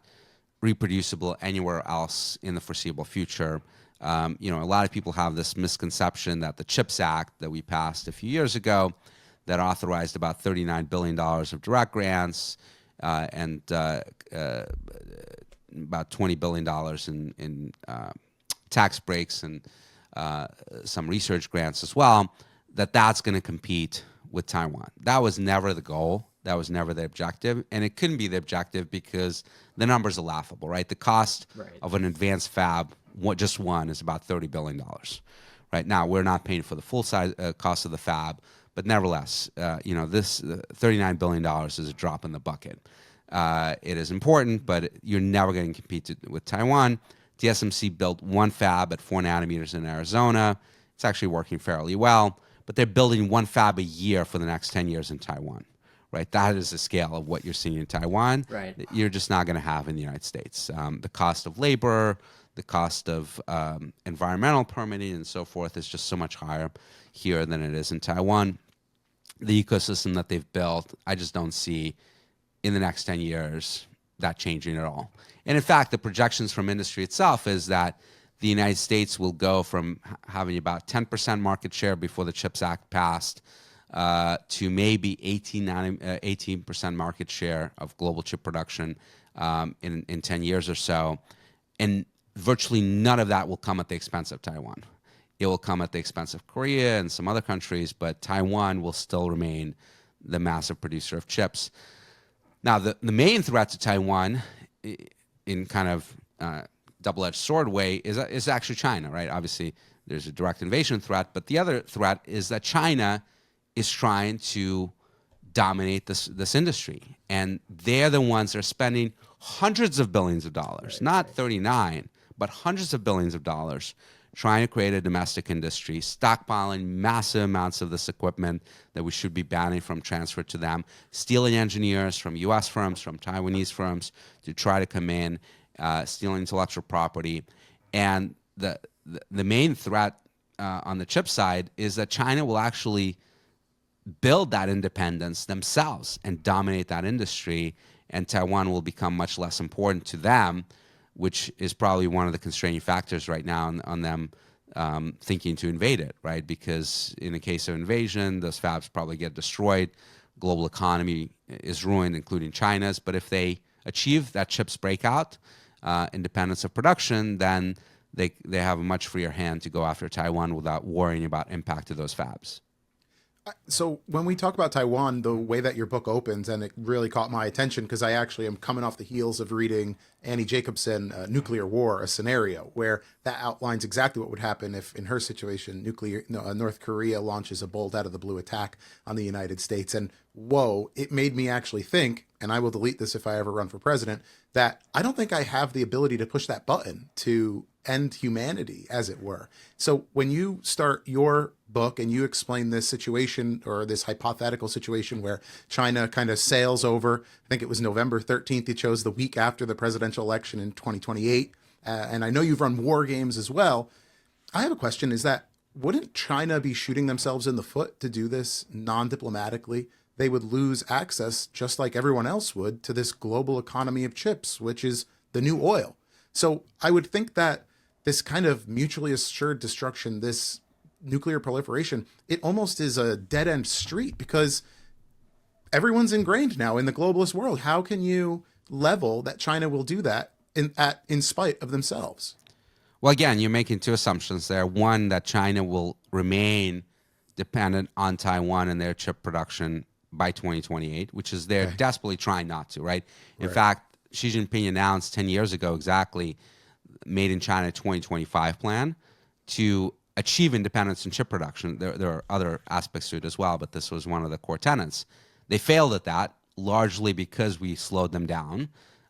reproducible anywhere else in the foreseeable future. A lot of people have this misconception that the CHIPS Act that we passed a few years ago that authorized about $39 billion of direct grants, and about $20 billion in tax breaks and some research grants as well, that's going to compete with Taiwan. That was never the goal. That was never the objective. And it couldn't be the objective because the numbers are laughable, right? The cost of an advanced fab, just one, is about $30 billion. Right now, we're not paying for the full size cost of the fab, but nevertheless, this $39 billion is a drop in the bucket. It is important, but you're never going to compete with Taiwan. TSMC built one fab at 4 nanometers in Arizona. It's actually working fairly well, but they're building one fab a year for the next 10 years in Taiwan. Right, that is the scale of what you're seeing in Taiwan. Right. You're just not going to have in the United States. The cost of labor, the cost of environmental permitting and so forth is just so much higher here than it is in Taiwan. The ecosystem that they've built, I just don't see in the next 10 years that changing at all. And in fact, the projections from industry itself is that the United States will go from having about 10% market share before the CHIPS Act passed to maybe 18% market share of global chip production in 10 years or so. And virtually none of that will come at the expense of Taiwan. It will come at the expense of Korea and some other countries, but Taiwan will still remain the massive producer of chips. Now, the main threat to Taiwan, in kind of double-edged sword way, is actually China, right? Obviously, there's a direct invasion threat, but the other threat is that China is trying to dominate this industry. And they're the ones that are spending hundreds of billions of dollars, not 39, but hundreds of billions of dollars trying to create a domestic industry, stockpiling massive amounts of this equipment that we should be banning from transfer to them, stealing engineers from U.S. firms, from Taiwanese firms to try to come in, stealing intellectual property. And the main threat on the chip side is that China will actually build that independence themselves and dominate that industry, and Taiwan will become much less important to them which is probably one of the constraining factors right now on them thinking to invade it, right? Because in the case of invasion, those fabs probably get destroyed. Global economy is ruined, including China's. But if they achieve that chips breakout, independence of production, then they have a much freer hand to go after Taiwan without worrying about impact to those fabs. So when we talk about Taiwan, the way that your book opens, and it really caught my attention because I actually am coming off the heels of reading Annie Jacobson, Nuclear War, a scenario where that outlines exactly what would happen if, in her situation, North Korea launches a bolt out of the blue attack on the United States. And whoa, it made me actually think, and I will delete this if I ever run for president, that I don't think I have the ability to push that button to end humanity, as it were. So when you start your book and you explain this situation, or this hypothetical situation where China kind of sails over, I think it was November 13th, you chose the week after the presidential election in 2028. And I know you've run war games as well. I have a question, is that wouldn't China be shooting themselves in the foot to do this non-diplomatically? They would lose access, just like everyone else would, to this global economy of chips, which is the new oil. So I would think that this kind of mutually assured destruction, this nuclear proliferation, it almost is a dead-end street because everyone's ingrained now in the globalist world. How can you level that China will do that in spite of themselves? Well, again, you're making two assumptions there. One, that China will remain dependent on Taiwan and their chip production by 2028, which is they're desperately trying not to, right? In fact, Xi Jinping announced 10 years ago exactly Made in China 2025 plan to achieve independence in chip production. There are other aspects to it as well, but this was one of the core tenets. They failed at that, largely because we slowed them down,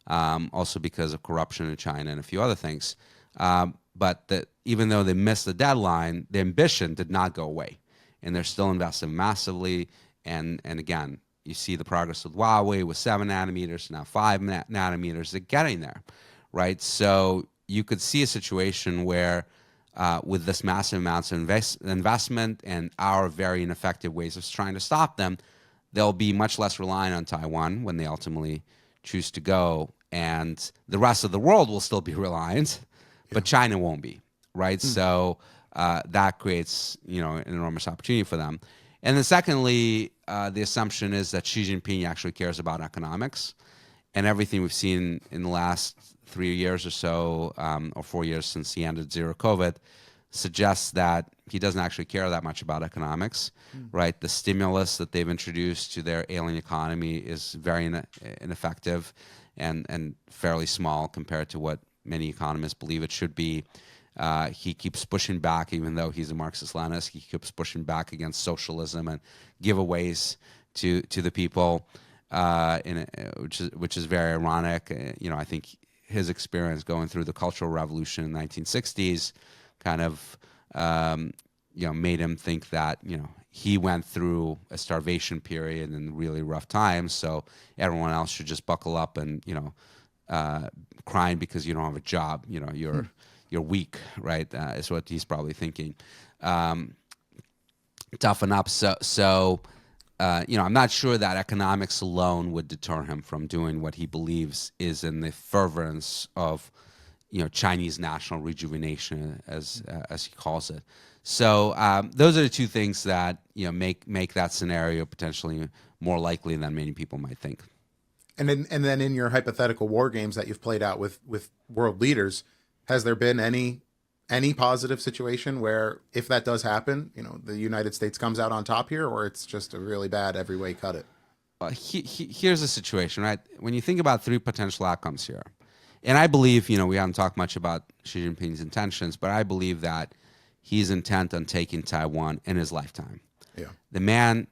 also because of corruption in China and a few other things. But even though they missed the deadline, the ambition did not go away. And they're still investing massively. And again, you see the progress with Huawei with 7 nanometers, now 5 nanometers. They're getting there, right? So you could see a situation where with this massive amounts of investment and our very ineffective ways of trying to stop them, they'll be much less reliant on Taiwan when they ultimately choose to go. And the rest of the world will still be reliant, but China won't be, right? So that creates, an enormous opportunity for them. And then secondly, the assumption is that Xi Jinping actually cares about economics. And everything we've seen in the last 3 years or so, or 4 years since he ended zero COVID, suggests that he doesn't actually care that much about economics, right? The stimulus that they've introduced to their ailing economy is very ineffective and fairly small compared to what many economists believe it should be. He keeps pushing back, even though he's a Marxist-Leninist, he keeps pushing back against socialism and giveaways to the people, which is very ironic. I think his experience going through the Cultural Revolution in the 1960s kind of made him think that he went through a starvation period and really rough times, so everyone else should just buckle up and crying because you don't have a job. You're weak, right? Is what he's probably thinking. Toughen up. So I'm not sure that economics alone would deter him from doing what he believes is in the fervence of, Chinese national rejuvenation, as he calls it. So those are the two things that make that scenario potentially more likely than many people might think. And then in your hypothetical war games that you've played out with world leaders, has there been any positive situation where, if that does happen, the United States comes out on top here, or it's just a really bad every way cut it? Here's the situation, right? When you think about 3 potential outcomes here, and I believe, we haven't talked much about Xi Jinping's intentions, but I believe that he's intent on taking Taiwan in his lifetime. Yeah. The man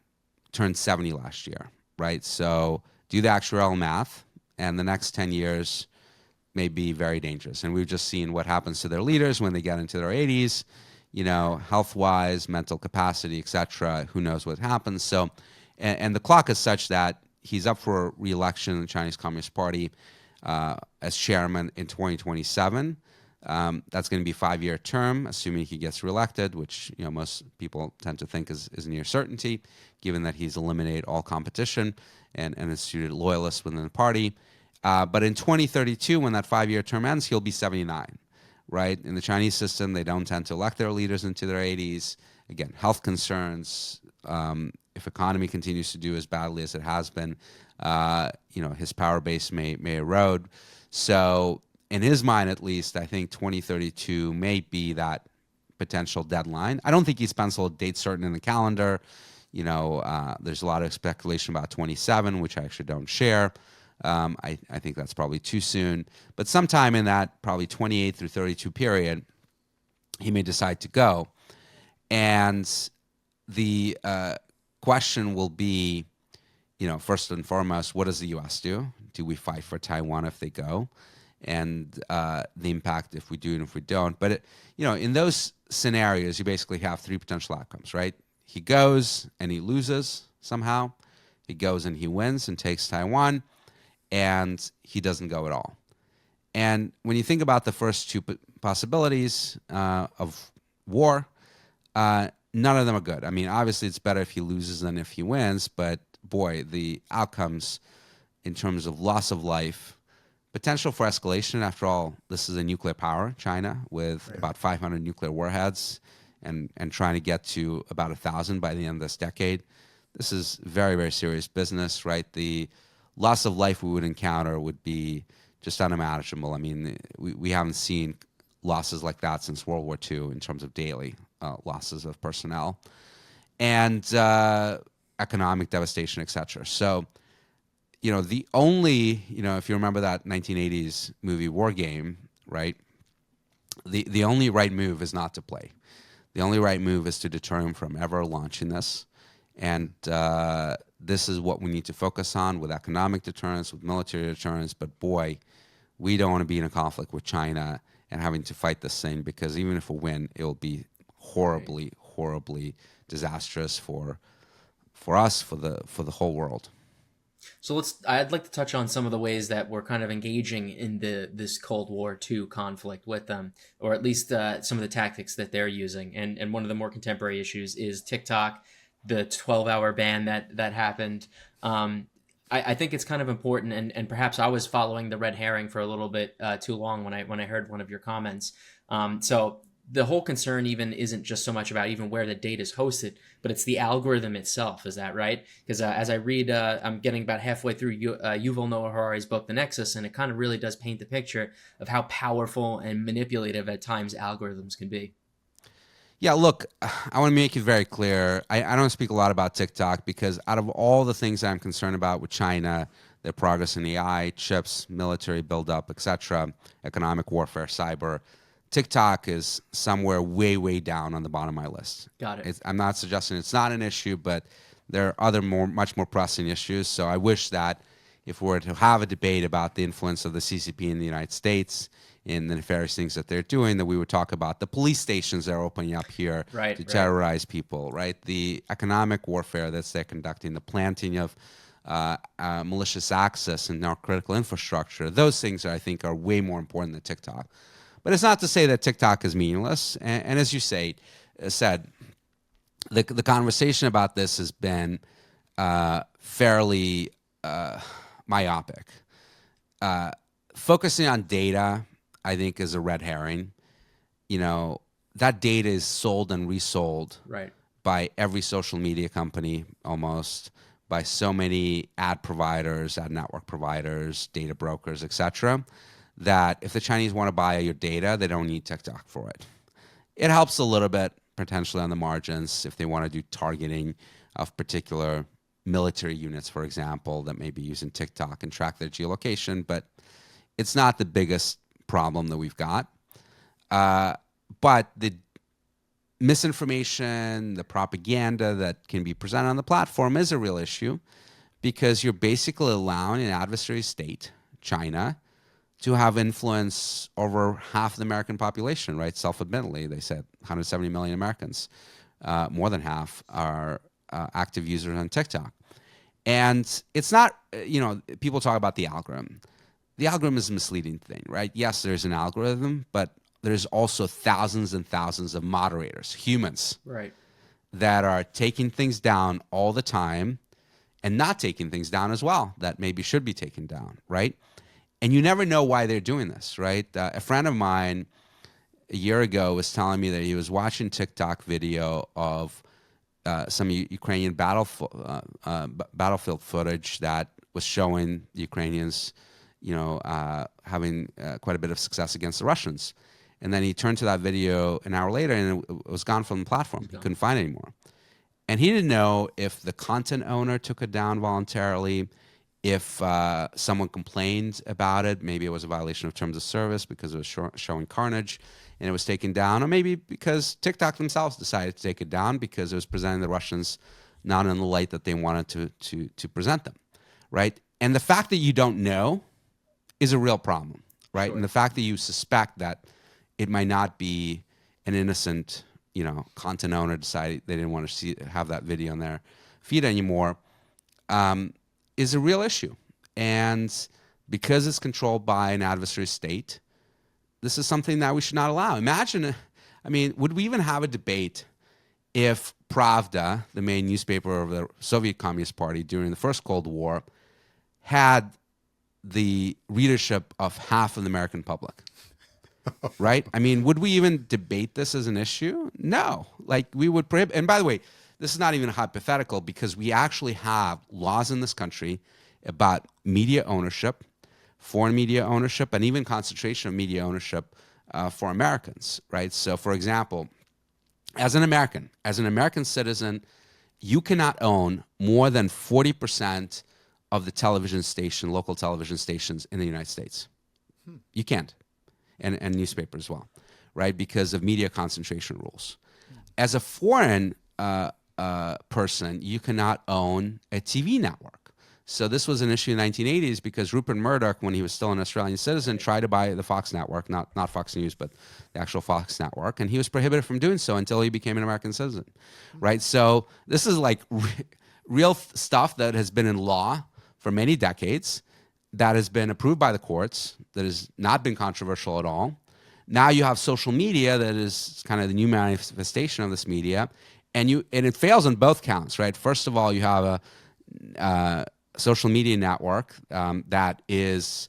turned 70 last year, right? So do the actuarial math, and the next 10 years may be very dangerous. And we've just seen what happens to their leaders when they get into their 80s, health-wise, mental capacity, etc. Who knows what happens? So, and the clock is such that he's up for re-election in the Chinese Communist Party as chairman in 2027. That's going to be a 5-year term, assuming he gets reelected, which most people tend to think is near certainty, given that he's eliminated all competition and instituted loyalists within the party. But in 2032, when that 5-year term ends, he'll be 79, right? In the Chinese system, they don't tend to elect their leaders into their 80s. Again, health concerns. If economy continues to do as badly as it has been, his power base may erode. So in his mind, at least, I think 2032 may be that potential deadline. I don't think he's penciled a date certain in the calendar. There's a lot of speculation about 27, which I actually don't share. I think that's probably too soon. But sometime in that probably 28 through 32 period, he may decide to go. And the question will be, first and foremost, what does the U.S. do? Do we fight for Taiwan if they go? And the impact if we do and if we don't. But, in those scenarios, you basically have three potential outcomes, right? He goes and he loses somehow. He goes and he wins and takes Taiwan. And he doesn't go at all. And when you think about the first two possibilities of war, none of them are good. I mean, obviously, it's better if he loses than if he wins. But boy, the outcomes in terms of loss of life, potential for escalation. After all, this is a nuclear power, China, with about 500 nuclear warheads and trying to get to about 1,000 by the end of this decade. This is very, very serious business, right? The loss of life we would encounter would be just unimaginable. I mean, we haven't seen losses like that since World War II in terms of daily losses of personnel and economic devastation, et cetera. So, the only, if you remember that 1980s movie War Game, right, the only right move is not to play. The only right move is to deter him from ever launching this. And this is what we need to focus on with economic deterrence, with military deterrence. But boy, we don't want to be in a conflict with China and having to fight this thing, because even if we win, it will be horribly, horribly disastrous for us, for the whole world. So I'd like to touch on some of the ways that we're kind of engaging in this Cold War II conflict with them, or at least some of the tactics that they're using. And one of the more contemporary issues is TikTok, the 12-hour ban that happened. I think it's kind of important, and perhaps I was following the red herring for a little bit too long when I heard one of your comments. So the whole concern even isn't just so much about even where the data is hosted, but it's the algorithm itself. Is that right? Because as I read, I'm getting about halfway through Yuval Noah Harari's book, The Nexus, and it kind of really does paint the picture of how powerful and manipulative at times algorithms can be. Yeah, look, I want to make it very clear. I don't speak a lot about TikTok because out of all the things I'm concerned about with China, their progress in AI, chips, military buildup, etc., economic warfare, cyber, TikTok is somewhere way, way down on the bottom of my list. Got it. I'm not suggesting it's not an issue, but there are other much more pressing issues. So I wish that if we were to have a debate about the influence of the CCP in the United States in the nefarious things that they're doing, that we would talk about the police stations that are opening up here to terrorize people, right? The economic warfare that they're conducting, the planting of malicious access and our critical infrastructure. Those things, I think, are way more important than TikTok. But it's not to say that TikTok is meaningless. And as you said, the conversation about this has been fairly myopic. Focusing on data, I think, is a red herring. That data is sold and resold by every social media company almost, by so many ad providers, ad network providers, data brokers, etc., that if the Chinese want to buy your data, they don't need TikTok for it. It helps a little bit potentially on the margins if they want to do targeting of particular military units, for example, that may be using TikTok and track their geolocation, but it's not the biggest problem that we've got. But the misinformation, the propaganda that can be presented on the platform is a real issue, because you're basically allowing an adversary state, China, to have influence over half the American population, right? Self-admittedly, they said 170 million Americans, more than half are active users on TikTok. And it's not, people talk about the algorithm. The algorithm is a misleading thing, right? Yes, there's an algorithm, but there's also thousands and thousands of moderators, humans, that are taking things down all the time and not taking things down as well that maybe should be taken down, right? And you never know why they're doing this, right? A friend of mine a year ago was telling me that he was watching TikTok video of some Ukrainian battlefield footage that was showing the Ukrainians, having quite a bit of success against the Russians. And then he turned to that video an hour later, and it was gone from the platform. He couldn't find it anymore. And he didn't know if the content owner took it down voluntarily, if someone complained about it, maybe it was a violation of terms of service because it was showing carnage and it was taken down, or maybe because TikTok themselves decided to take it down because it was presenting the Russians not in the light that they wanted to present them, right? And the fact that you don't know is a real problem, right? Sure. And the fact that you suspect that it might not be an innocent, content owner decided they didn't want to have that video on their feed anymore, is a real issue. And because it's controlled by an adversary state, this is something that we should not allow. Imagine, would we even have a debate if Pravda, the main newspaper of the Soviet Communist Party during the first Cold War, had the readership of half of the American public? Right? Would we even debate this as an issue? No. We would prohibit. And by the way, this is not even hypothetical because we actually have laws in this country about media ownership, foreign media ownership, and even concentration of media ownership for Americans, right? So, for example, as an American citizen, you cannot own more than 40% of the local television stations in the United States. You can't. And newspaper as well, right? Because of media concentration rules. As a foreign person, you cannot own a TV network. So this was an issue in the 1980s because Rupert Murdoch, when he was still an Australian citizen, tried to buy the Fox network, not Fox News, but the actual Fox network, and he was prohibited from doing so until he became an American citizen, right? So this is real stuff that has been in law for many decades, that has been approved by the courts, that has not been controversial at all. Now you have social media that is kind of the new manifestation of this media, and it fails on both counts, right? First of all, you have a social media network that is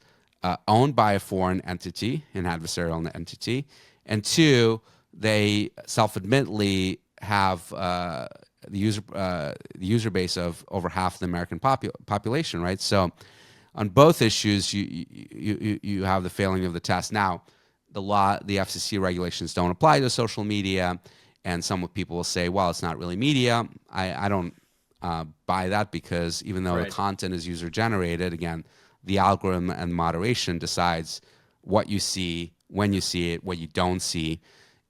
owned by a foreign entity, an adversarial entity, and two, they self-admittedly have the user base of over half the American population, right? So on both issues, you have the failing of the test. Now, the FCC regulations don't apply to social media, and some people will say, well, it's not really media. I don't buy that because even though the content is user-generated, again, the algorithm and moderation decides what you see, when you see it, what you don't see,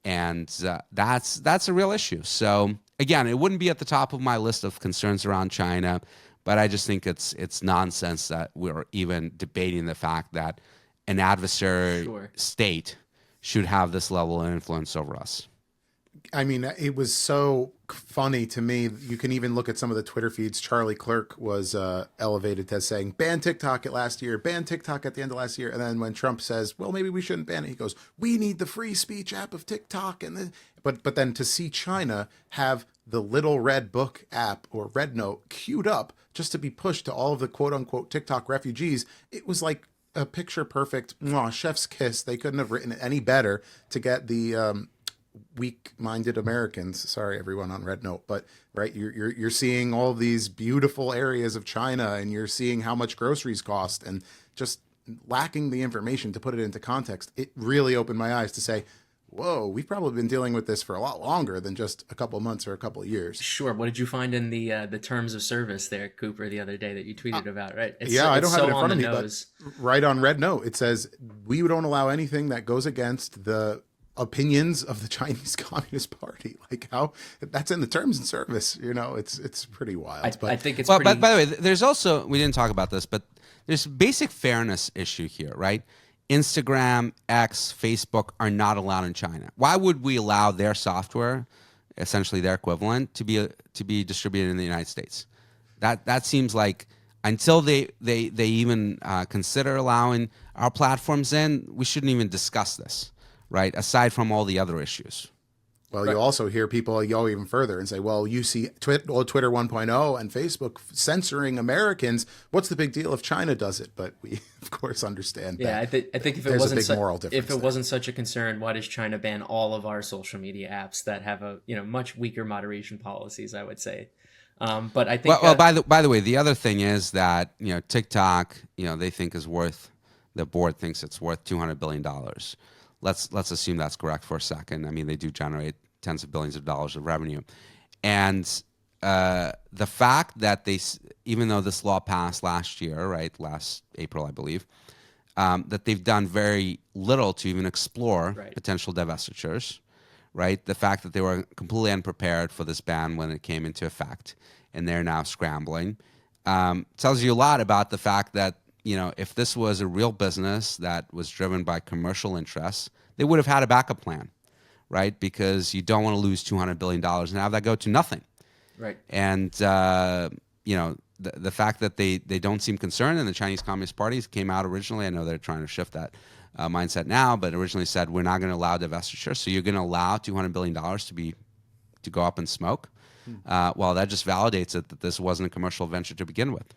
and that's a real issue. So again, it wouldn't be at the top of my list of concerns around China, but I just think it's nonsense that we're even debating the fact that an adversary state should have this level of influence over us. It was so funny to me. You can even look at some of the Twitter feeds. Charlie Clerk was elevated to saying, ban TikTok at last year, ban TikTok at the end of last year. And then when Trump says, well, maybe we shouldn't ban it, he goes, we need the free speech app of TikTok. But then to see China have the Little Red Book app or Red Note queued up just to be pushed to all of the quote unquote TikTok refugees, it was like a picture perfect chef's kiss. They couldn't have written it any better to get the weak-minded Americans. Sorry, everyone on Red Note, but right, you're seeing all these beautiful areas of China, and you're seeing how much groceries cost, and just lacking the information to put it into context. It really opened my eyes to say, whoa, we've probably been dealing with this for a lot longer than just a couple months or a couple of years. Sure. What did you find in the terms of service there, Cooper, the other day that you tweeted about, right? I don't have it in front of me, but right on Red Note, it says, we don't allow anything that goes against the opinions of the Chinese Communist Party. Like how that's in the terms and service, it's pretty wild. I think it's But by the way, there's also, we didn't talk about this, but there's basic fairness issue here, right? Instagram, X, Facebook are not allowed in China. Why would we allow their software, essentially their equivalent, to be distributed in the United States? That seems like until they even consider allowing our platforms in, we shouldn't even discuss this, right? Aside from all the other issues. Well, you also hear people go even further and say, well, you see Twitter 1.0 and Facebook censoring Americans. What's the big deal if China does it? But we, of course, understand Yeah, that I think if it there's wasn't a big moral difference if it wasn't such a concern, why does China ban all of our social media apps that have a much weaker moderation policies? I would say, but I think Well, by the way, the other thing is that TikTok, they think is worth, the board thinks it's worth $200 billion. Let's assume that's correct for a second. I mean, they do generate tens of billions of dollars of revenue, and the fact that even though this law passed last year, right, last April, I believe, that they've done very little to even explore potential divestitures, right? The fact that they were completely unprepared for this ban when it came into effect, and they're now scrambling, tells you a lot about the fact that, if this was a real business that was driven by commercial interests, they would have had a backup plan, right? Because you don't want to lose $200 billion and have that go to nothing. right. And, the fact that they don't seem concerned, and the Chinese Communist Party came out originally, I know they're trying to shift that mindset now, but originally said, we're not going to allow divestiture. So you're going to allow $200 billion to go up in smoke. Well, that just validates it that this wasn't a commercial venture to begin with.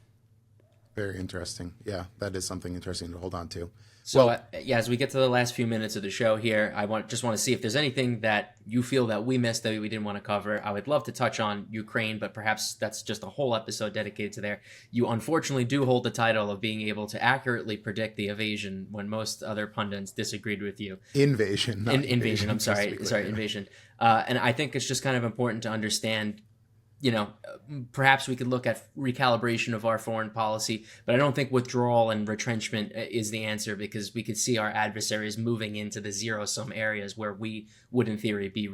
Very interesting. Yeah, that is something interesting to hold on to. So as we get to the last few minutes of the show here, I just want to see if there's anything that you feel that we missed that we didn't want to cover. I would love to touch on Ukraine, but perhaps that's just a whole episode dedicated to there. You unfortunately do hold the title of being able to accurately predict the invasion when most other pundits disagreed with you. Invasion. Not invasion. I'm sorry. Invasion. And I think it's just kind of important to understand, perhaps we could look at recalibration of our foreign policy, but I don't think withdrawal and retrenchment is the answer, because we could see our adversaries moving into the zero-sum areas where we would, in theory, be,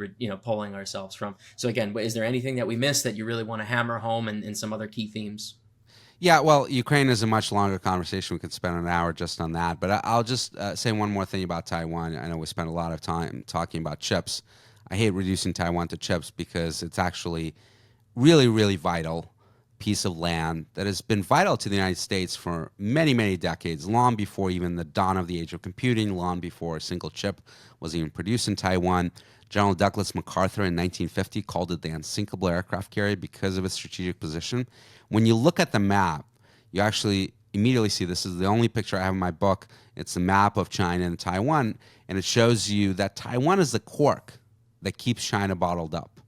pulling ourselves from. So again, is there anything that we missed that you really want to hammer home, and some other key themes? Yeah, well, Ukraine is a much longer conversation. We could spend an hour just on that. But I'll just say one more thing about Taiwan. I know we spent a lot of time talking about chips. I hate reducing Taiwan to chips because it's actually really, really vital piece of land that has been vital to the United States for many, many decades, long before even the dawn of the age of computing, long before a single chip was even produced in Taiwan. General Douglas MacArthur in 1950 called it the unsinkable aircraft carrier because of its strategic position. When you look at the map, you actually immediately see, this is the only picture I have in my book, it's a map of China and Taiwan, and it shows you that Taiwan is the cork that keeps China bottled up.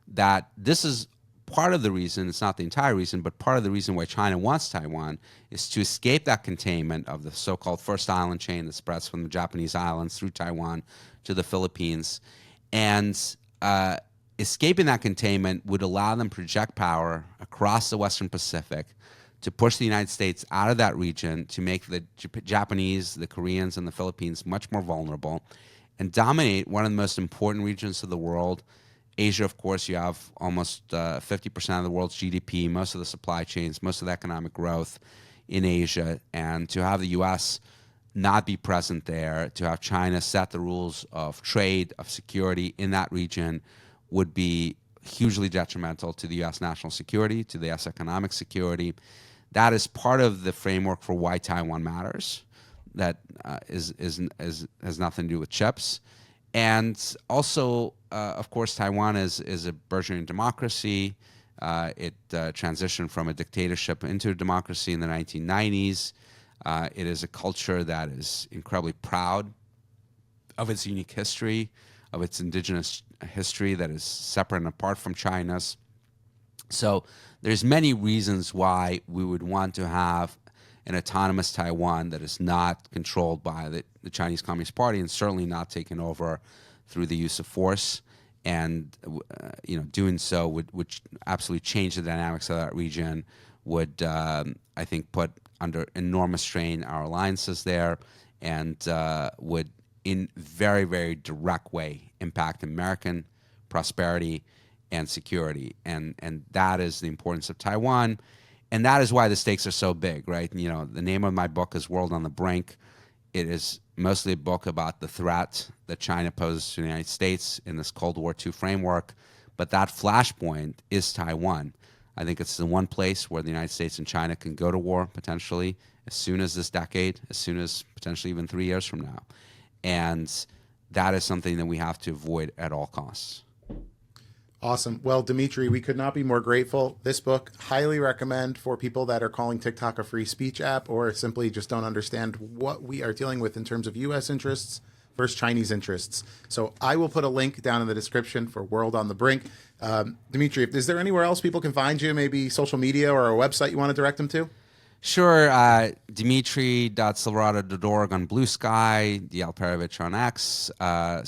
That this is part of the reason, it's not the entire reason, but part of the reason why China wants Taiwan is to escape that containment of the so-called first island chain that spreads from the Japanese islands through Taiwan to the Philippines. And escaping that containment would allow them to project power across the Western Pacific to push the United States out of that region, to make the Japanese, the Koreans, and the Philippines much more vulnerable, and dominate one of the most important regions of the world. Asia, of course, you have almost 50% of the world's GDP, most of the supply chains, most of the economic growth in Asia. And to have the U.S. not be present there, to have China set the rules of trade, of security in that region, would be hugely detrimental to the U.S. national security, to the U.S. economic security. That is part of the framework for why Taiwan matters. That has nothing to do with chips. And also, of course, Taiwan is a burgeoning democracy. It transitioned from a dictatorship into a democracy in the 1990s. It is a culture that is incredibly proud of its unique history, of its indigenous history that is separate and apart from China's. So there's many reasons why we would want to have an autonomous Taiwan that is not controlled by the Chinese Communist Party, and certainly not taken over through the use of force. And doing so would absolutely change the dynamics of that region. Would I think put under enormous strain our alliances there, and would in very, very direct way impact American prosperity and security. And that is the importance of Taiwan. And that is why the stakes are so big, right? The name of my book is World on the Brink. It is mostly a book about the threat that China poses to the United States in this Cold War II framework. But that flashpoint is Taiwan. I think it's the one place where the United States and China can go to war, potentially, as soon as this decade, as soon as potentially even 3 years from now. And that is something that we have to avoid at all costs. Awesome. Well, Dmitri, we could not be more grateful. This book, highly recommend for people that are calling TikTok a free speech app or simply just don't understand what we are dealing with in terms of U.S. interests versus Chinese interests. So I will put a link down in the description for World on the Brink. Dmitri, is there anywhere else people can find you, maybe social media or a website you want to direct them to? Sure. Dmitri.silverado.org on Blue Sky, the Alperovitch on X.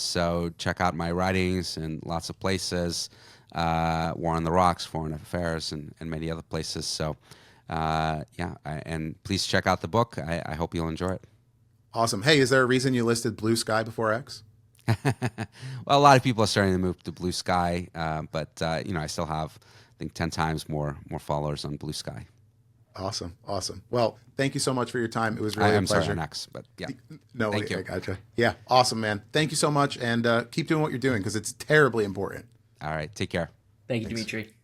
So check out my writings in lots of places. War on the Rocks, Foreign Affairs, and many other places. So, and please check out the book. I hope you'll enjoy it. Awesome. Hey, is there a reason you listed Blue Sky before X? Well, a lot of people are starting to move to Blue Sky, but I still have, I think, 10 times more followers on Blue Sky. Awesome. Awesome. Well, thank you so much for your time. It was really I'm a pleasure. sorry on X, but yeah. No, Thank you. I gotcha. Yeah. Awesome, man. Thank you so much. And keep doing what you're doing because it's terribly important. All right. Take care. Thank you, Thanks. Dmitri.